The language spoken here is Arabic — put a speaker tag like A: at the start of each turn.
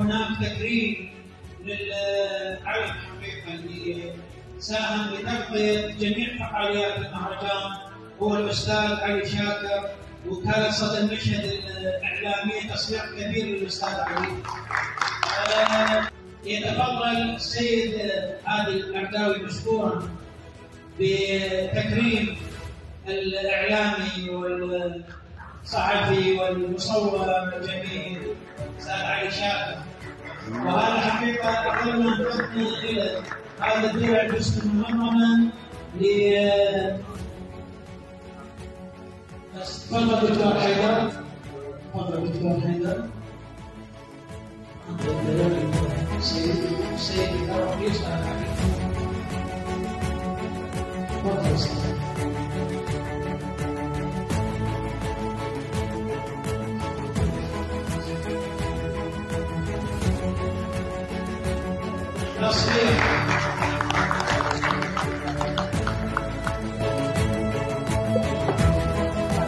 A: هناك تكريم للعلم حقيقه اللي ساهم بتغطيه جميع فعاليات المهرجان هو الاستاذ علي شاكر، وكالة صدى المشهد الاعلاميه تصوير كبير للاستاذ علي. يتفضل السيد عادل الأرداوي مشكورا بتكريم الاعلامي والصحفي والمصور الجميل الاستاذ علي شاكر. وهذا حقيقه اقلنا نحطنا الى هذا الدرع الجسم ممرنا تفضل دكتور حيدر. تفضل دكتور حيدر. سيد الرئيس تفضل. تصوير